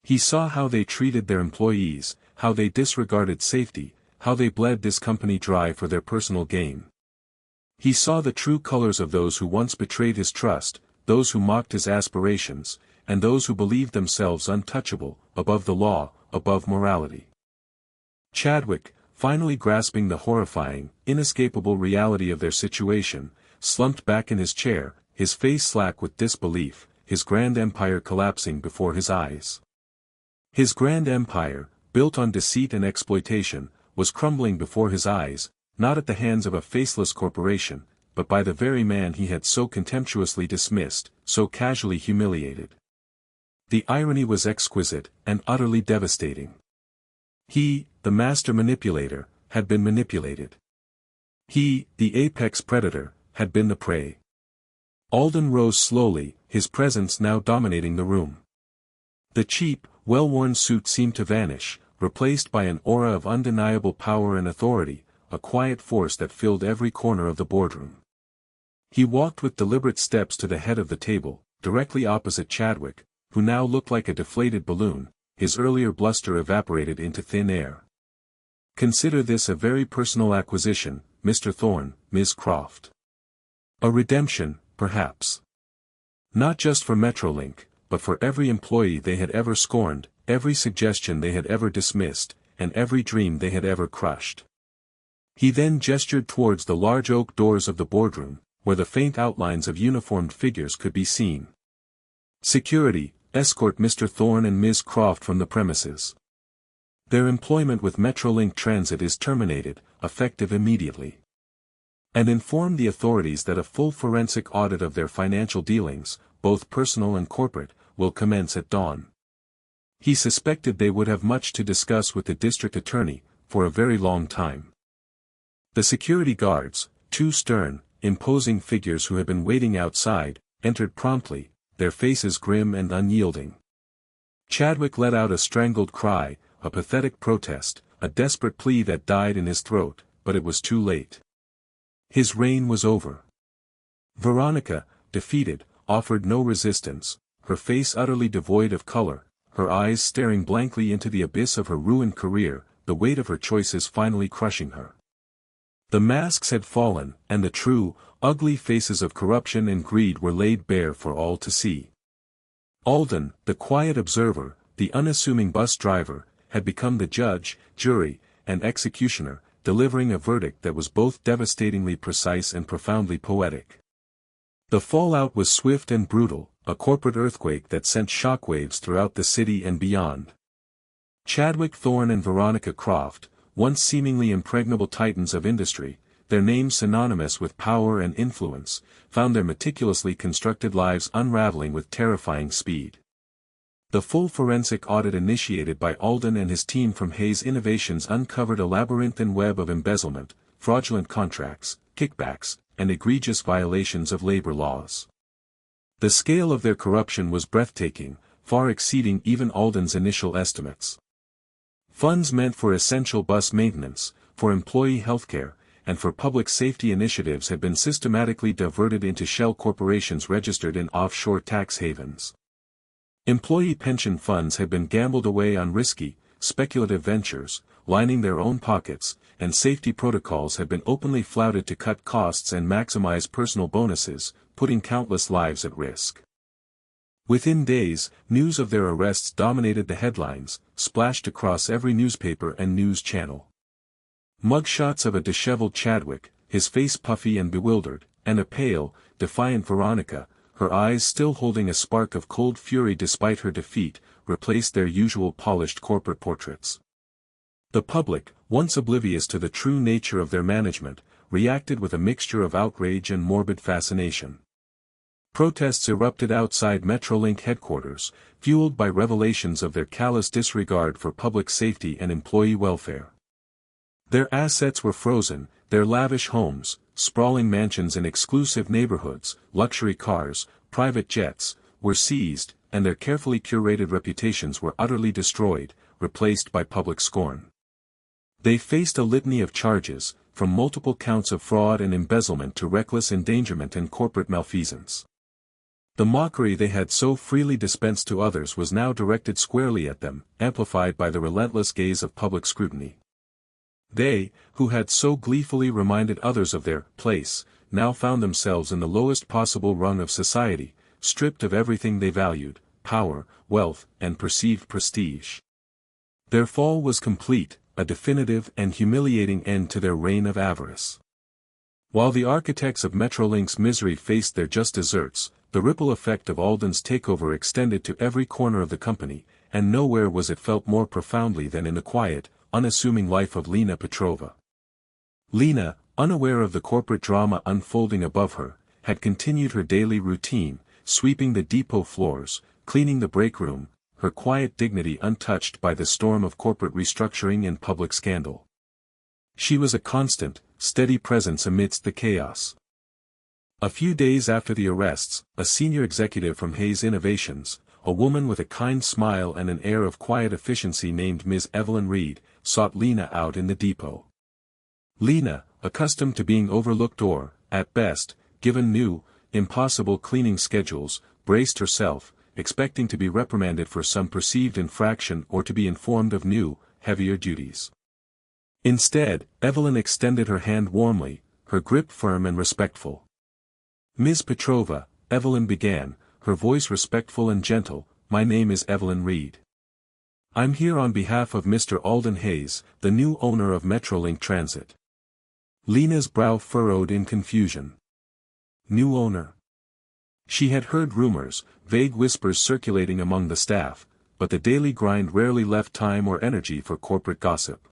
He saw how they treated their employees, how they disregarded safety, how they bled this company dry for their personal gain. He saw the true colors of those who once betrayed his trust, those who mocked his aspirations, and those who believed themselves untouchable, above the law, above morality. Chadwick, finally grasping the horrifying, inescapable reality of their situation, slumped back in his chair, his face slack with disbelief, his grand empire collapsing before his eyes. His grand empire, built on deceit and exploitation, was crumbling before his eyes, not at the hands of a faceless corporation, but by the very man he had so contemptuously dismissed, so casually humiliated. The irony was exquisite, and utterly devastating. He, the master manipulator, had been manipulated. He, the apex predator, had been the prey. Alden rose slowly, his presence now dominating the room. The cheap, well-worn suit seemed to vanish, replaced by an aura of undeniable power and authority, a quiet force that filled every corner of the boardroom. He walked with deliberate steps to the head of the table, directly opposite Chadwick, who now looked like a deflated balloon, his earlier bluster evaporated into thin air. "Consider this a very personal acquisition, Mr. Thorne, Ms. Croft. A redemption, perhaps. Not just for Metrolink, but for every employee they had ever scorned, every suggestion they had ever dismissed, and every dream they had ever crushed." He then gestured towards the large oak doors of the boardroom, where the faint outlines of uniformed figures could be seen. "Security, escort Mr. Thorne and Ms. Croft from the premises. Their employment with Metrolink Transit is terminated, effective immediately. And inform the authorities that a full forensic audit of their financial dealings, both personal and corporate, will commence at dawn." He suspected they would have much to discuss with the district attorney, for a very long time. The security guards, 2 stern, imposing figures who had been waiting outside, entered promptly, their faces grim and unyielding. Chadwick let out a strangled cry, a pathetic protest, a desperate plea that died in his throat, but it was too late. His reign was over. Veronica, defeated, offered no resistance, her face utterly devoid of color, her eyes staring blankly into the abyss of her ruined career, the weight of her choices finally crushing her. The masks had fallen, and the true, ugly faces of corruption and greed were laid bare for all to see. Alden, the quiet observer, the unassuming bus driver, had become the judge, jury, and executioner, delivering a verdict that was both devastatingly precise and profoundly poetic. The fallout was swift and brutal, a corporate earthquake that sent shockwaves throughout the city and beyond. Chadwick Thorne and Veronica Croft, once seemingly impregnable titans of industry, their names synonymous with power and influence, found their meticulously constructed lives unraveling with terrifying speed. The full forensic audit initiated by Alden and his team from Hayes Innovations uncovered a labyrinthine web of embezzlement, fraudulent contracts, kickbacks, and egregious violations of labor laws. The scale of their corruption was breathtaking, far exceeding even Alden's initial estimates. Funds meant for essential bus maintenance, for employee healthcare, and for public safety initiatives had been systematically diverted into shell corporations registered in offshore tax havens. Employee pension funds had been gambled away on risky, speculative ventures, lining their own pockets, and safety protocols had been openly flouted to cut costs and maximize personal bonuses, putting countless lives at risk. Within days, news of their arrests dominated the headlines, splashed across every newspaper and news channel. Mugshots of a disheveled Chadwick, his face puffy and bewildered, and a pale, defiant Veronica, her eyes still holding a spark of cold fury despite her defeat, replaced their usual polished corporate portraits. The public, once oblivious to the true nature of their management, reacted with a mixture of outrage and morbid fascination. Protests erupted outside Metrolink headquarters, fueled by revelations of their callous disregard for public safety and employee welfare. Their assets were frozen, their lavish homes, sprawling mansions in exclusive neighborhoods, luxury cars, private jets, were seized, and their carefully curated reputations were utterly destroyed, replaced by public scorn. They faced a litany of charges, from multiple counts of fraud and embezzlement to reckless endangerment and corporate malfeasance. The mockery they had so freely dispensed to others was now directed squarely at them, amplified by the relentless gaze of public scrutiny. They, who had so gleefully reminded others of their place, now found themselves in the lowest possible rung of society, stripped of everything they valued, power, wealth, and perceived prestige. Their fall was complete, a definitive and humiliating end to their reign of avarice. While the architects of Metrolink's misery faced their just deserts, the ripple effect of Alden's takeover extended to every corner of the company, and nowhere was it felt more profoundly than in the quiet, unassuming life of Lena Petrova. Lena, unaware of the corporate drama unfolding above her, had continued her daily routine, sweeping the depot floors, cleaning the break room, her quiet dignity untouched by the storm of corporate restructuring and public scandal. She was a constant, steady presence amidst the chaos. A few days after the arrests, a senior executive from Hayes Innovations, a woman with a kind smile and an air of quiet efficiency named Ms. Evelyn Reed, sought Lena out in the depot. Lena, accustomed to being overlooked or, at best, given new, impossible cleaning schedules, braced herself, expecting to be reprimanded for some perceived infraction or to be informed of new, heavier duties. Instead, Evelyn extended her hand warmly, her grip firm and respectful. "Ms. Petrova," Evelyn began, her voice respectful and gentle, "my name is Evelyn Reed. I'm here on behalf of Mr. Alden Hayes, the new owner of Metrolink Transit." Lena's brow furrowed in confusion. New owner? She had heard rumors, vague whispers circulating among the staff, but the daily grind rarely left time or energy for corporate gossip.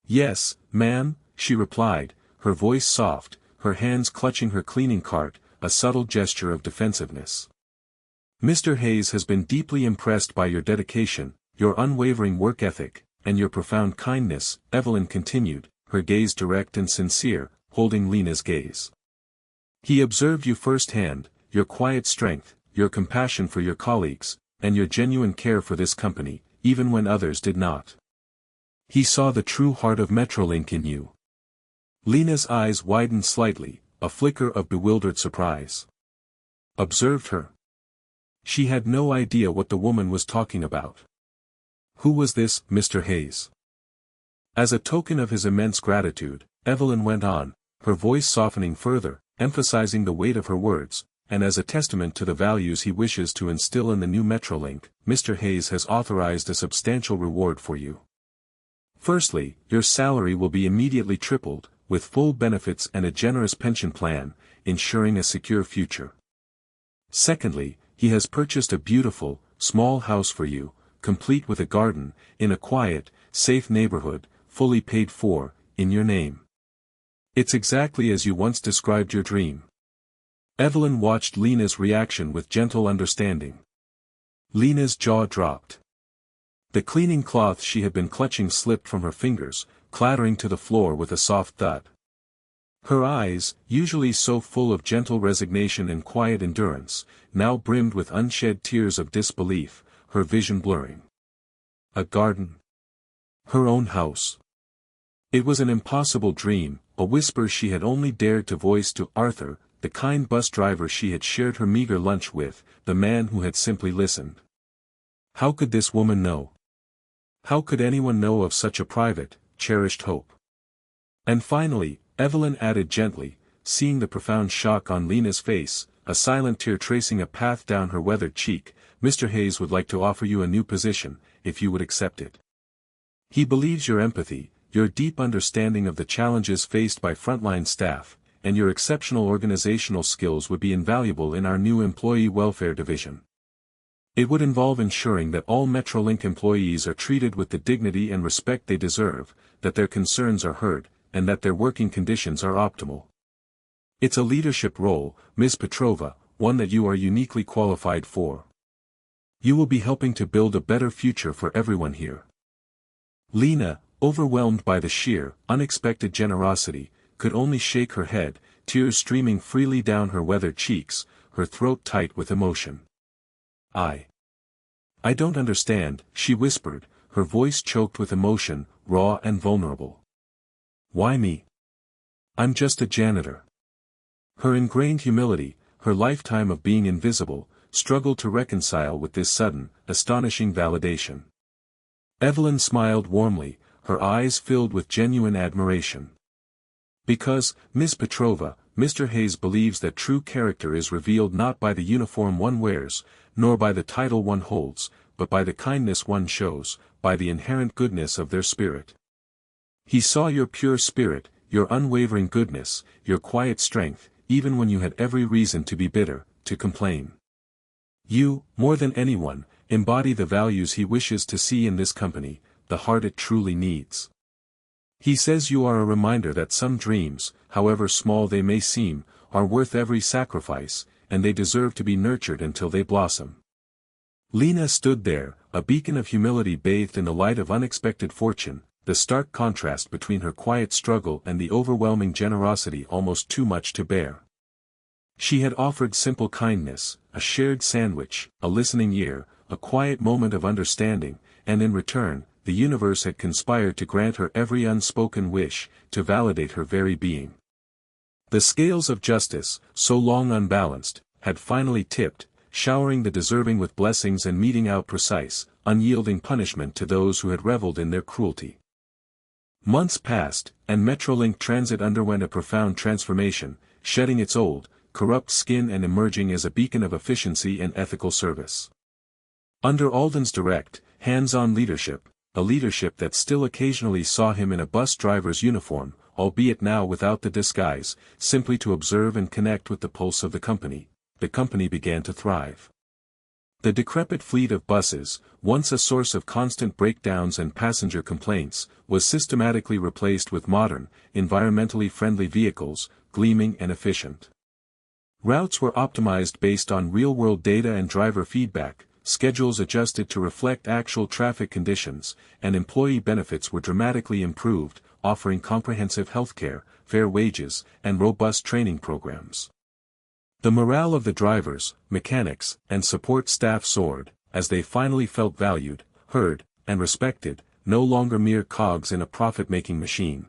"Yes, ma'am," she replied, her voice soft, her hands clutching her cleaning cart, a subtle gesture of defensiveness. "Mr. Hayes has been deeply impressed by your dedication, your unwavering work ethic, and your profound kindness," Evelyn continued, her gaze direct and sincere, holding Lena's gaze. "He observed you firsthand, your quiet strength, your compassion for your colleagues, and your genuine care for this company, even when others did not. He saw the true heart of Metrolink in you." Lena's eyes widened slightly, a flicker of bewildered surprise. Observed her? She had no idea what the woman was talking about. Who was this Mr. Hayes? As a token of his immense gratitude, Evelyn went on, her voice softening further, emphasizing the weight of her words, and as a testament to the values he wishes to instill in the new Metrolink, Mr. Hayes has authorized a substantial reward for you. Firstly, your salary will be immediately tripled, with full benefits and a generous pension plan, ensuring a secure future. Secondly, he has purchased a beautiful, small house for you, complete with a garden, in a quiet, safe neighborhood, fully paid for, in your name. It's exactly as you once described your dream. Evelyn watched Lena's reaction with gentle understanding. Lena's jaw dropped. The cleaning cloth she had been clutching slipped from her fingers, clattering to the floor with a soft thud. Her eyes, usually so full of gentle resignation and quiet endurance, now brimmed with unshed tears of disbelief, her vision blurring. A garden. Her own house. It was an impossible dream, a whisper she had only dared to voice to Arthur, the kind bus driver she had shared her meager lunch with, the man who had simply listened. How could this woman know? How could anyone know of such a private, cherished hope? And finally, Evelyn added gently, seeing the profound shock on Lena's face, a silent tear tracing a path down her weathered cheek, Mr. Hayes would like to offer you a new position, if you would accept it. He believes your empathy, your deep understanding of the challenges faced by frontline staff, and your exceptional organizational skills would be invaluable in our new employee welfare division. It would involve ensuring that all Metrolink employees are treated with the dignity and respect they deserve, that their concerns are heard, and that their working conditions are optimal. It's a leadership role, Ms. Petrova, one that you are uniquely qualified for. You will be helping to build a better future for everyone here. Lena, overwhelmed by the sheer, unexpected generosity, could only shake her head, tears streaming freely down her weathered cheeks, her throat tight with emotion. I don't understand, she whispered, her voice choked with emotion, raw and vulnerable. Why me? I'm just a janitor. Her ingrained humility, her lifetime of being invisible, struggled to reconcile with this sudden, astonishing validation. Evelyn smiled warmly, her eyes filled with genuine admiration. Because, Miss Petrova, Mr. Hayes believes that true character is revealed not by the uniform one wears, nor by the title one holds, but by the kindness one shows, by the inherent goodness of their spirit. He saw your pure spirit, your unwavering goodness, your quiet strength, even when you had every reason to be bitter, to complain. You, more than anyone, embody the values he wishes to see in this company, the heart it truly needs. He says you are a reminder that some dreams, however small they may seem, are worth every sacrifice, and they deserve to be nurtured until they blossom. Lena stood there, a beacon of humility bathed in the light of unexpected fortune, the stark contrast between her quiet struggle and the overwhelming generosity almost too much to bear. She had offered simple kindness, a shared sandwich, a listening ear, a quiet moment of understanding, and in return, the universe had conspired to grant her every unspoken wish, to validate her very being. The scales of justice, so long unbalanced, had finally tipped, showering the deserving with blessings and meting out precise, unyielding punishment to those who had reveled in their cruelty. Months passed, and Metrolink Transit underwent a profound transformation, shedding its old, corrupt skin and emerging as a beacon of efficiency and ethical service. Under Alden's direct, hands-on leadership, a leadership that still occasionally saw him in a bus driver's uniform, albeit now without the disguise, simply to observe and connect with the pulse of the company began to thrive. The decrepit fleet of buses, once a source of constant breakdowns and passenger complaints, was systematically replaced with modern, environmentally friendly vehicles, gleaming and efficient. Routes were optimized based on real-world data and driver feedback, schedules adjusted to reflect actual traffic conditions, and employee benefits were dramatically improved, offering comprehensive healthcare, fair wages, and robust training programs. The morale of the drivers, mechanics, and support staff soared, as they finally felt valued, heard, and respected, no longer mere cogs in a profit-making machine.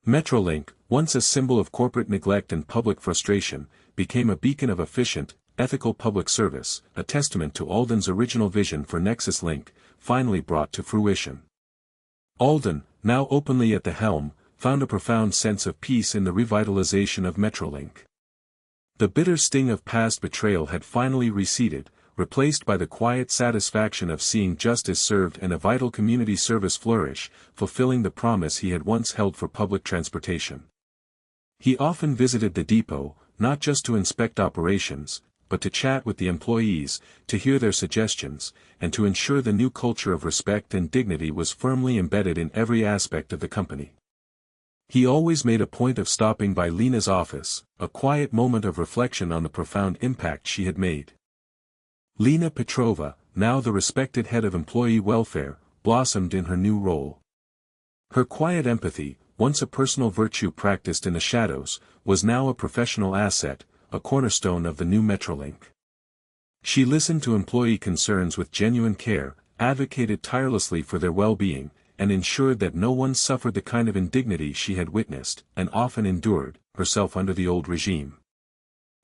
Metrolink, once a symbol of corporate neglect and public frustration, became a beacon of efficient, ethical public service, a testament to Alden's original vision for Nexus Link, finally brought to fruition. Alden, now openly at the helm, found a profound sense of peace in the revitalization of Metrolink. The bitter sting of past betrayal had finally receded, replaced by the quiet satisfaction of seeing justice served and a vital community service flourish, fulfilling the promise he had once held for public transportation. He often visited the depot, not just to inspect operations, but to chat with the employees, to hear their suggestions, and to ensure the new culture of respect and dignity was firmly embedded in every aspect of the company. He always made a point of stopping by Lena's office, a quiet moment of reflection on the profound impact she had made. Lena Petrova, now the respected head of employee welfare, blossomed in her new role. Her quiet empathy, once a personal virtue practiced in the shadows, was now a professional asset, a cornerstone of the new Metrolink. She listened to employee concerns with genuine care, advocated tirelessly for their well-being, and ensured that no one suffered the kind of indignity she had witnessed, and often endured, herself under the old regime.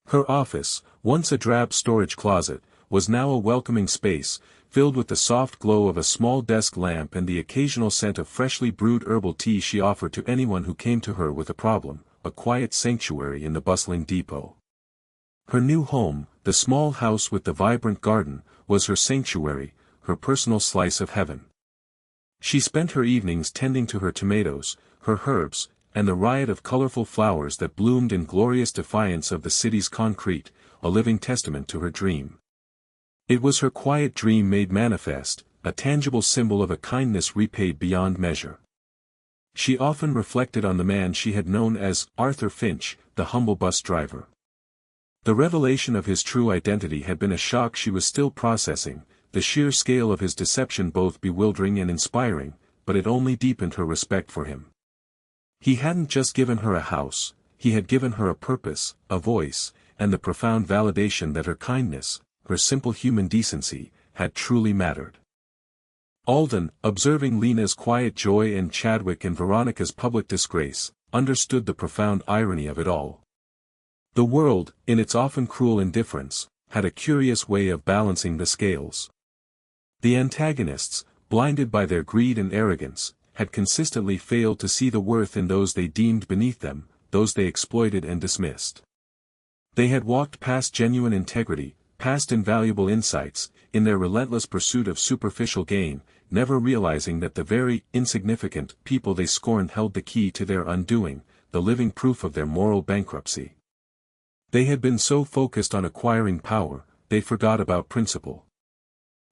Her office, once a drab storage closet, was now a welcoming space, filled with the soft glow of a small desk lamp and the occasional scent of freshly brewed herbal tea she offered to anyone who came to her with a problem, a quiet sanctuary in the bustling depot. Her new home, the small house with the vibrant garden, was her sanctuary, her personal slice of heaven. She spent her evenings tending to her tomatoes, her herbs, and the riot of colorful flowers that bloomed in glorious defiance of the city's concrete, a living testament to her dream. It was her quiet dream made manifest, a tangible symbol of a kindness repaid beyond measure. She often reflected on the man she had known as Arthur Finch, the humble bus driver. The revelation of his true identity had been a shock she was still processing, the sheer scale of his deception both bewildering and inspiring, but it only deepened her respect for him. He hadn't just given her a house, he had given her a purpose, a voice, and the profound validation that her kindness, her simple human decency, had truly mattered. Alden, observing Lena's quiet joy and Chadwick and Veronica's public disgrace, understood the profound irony of it all. The world, in its often cruel indifference, had a curious way of balancing the scales. The antagonists, blinded by their greed and arrogance, had consistently failed to see the worth in those they deemed beneath them, those they exploited and dismissed. They had walked past genuine integrity, past invaluable insights, in their relentless pursuit of superficial gain, never realizing that the very insignificant people they scorned held the key to their undoing, the living proof of their moral bankruptcy. They had been so focused on acquiring power, they forgot about principle.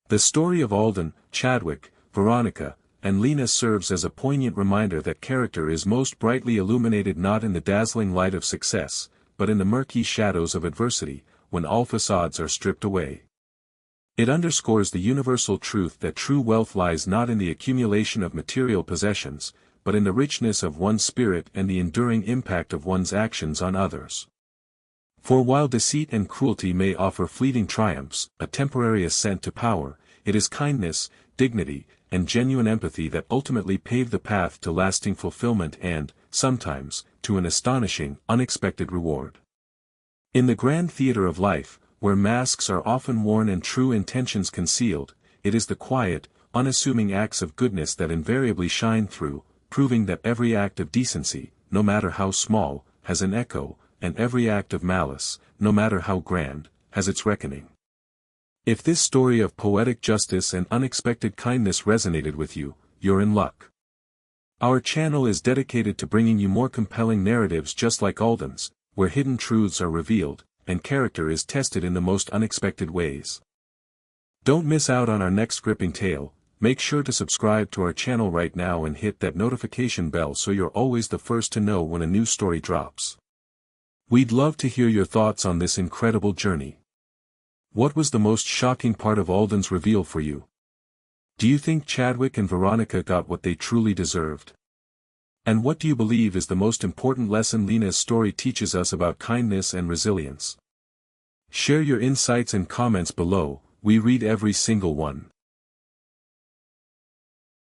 The story of Alden, Chadwick, Veronica, and Lena serves as a poignant reminder that character is most brightly illuminated not in the dazzling light of success, but in the murky shadows of adversity, when all facades are stripped away. It underscores the universal truth that true wealth lies not in the accumulation of material possessions, but in the richness of one's spirit and the enduring impact of one's actions on others. For while deceit and cruelty may offer fleeting triumphs, a temporary ascent to power, it is kindness, dignity, and genuine empathy that ultimately pave the path to lasting fulfillment and, sometimes, to an astonishing, unexpected reward. In the grand theater of life, where masks are often worn and true intentions concealed, it is the quiet, unassuming acts of goodness that invariably shine through, proving that every act of decency, no matter how small, has an echo, and every act of malice, no matter how grand, has its reckoning. If this story of poetic justice and unexpected kindness resonated with you, you're in luck. Our channel is dedicated to bringing you more compelling narratives just like Alden's, where hidden truths are revealed, and character is tested in the most unexpected ways. Don't miss out on our next gripping tale. Make sure to subscribe to our channel right now and hit that notification bell so you're always the first to know when a new story drops. We'd love to hear your thoughts on this incredible journey. What was the most shocking part of Alden's reveal for you? Do you think Chadwick and Veronica got what they truly deserved? And what do you believe is the most important lesson Lena's story teaches us about kindness and resilience? Share your insights and comments below, we read every single one.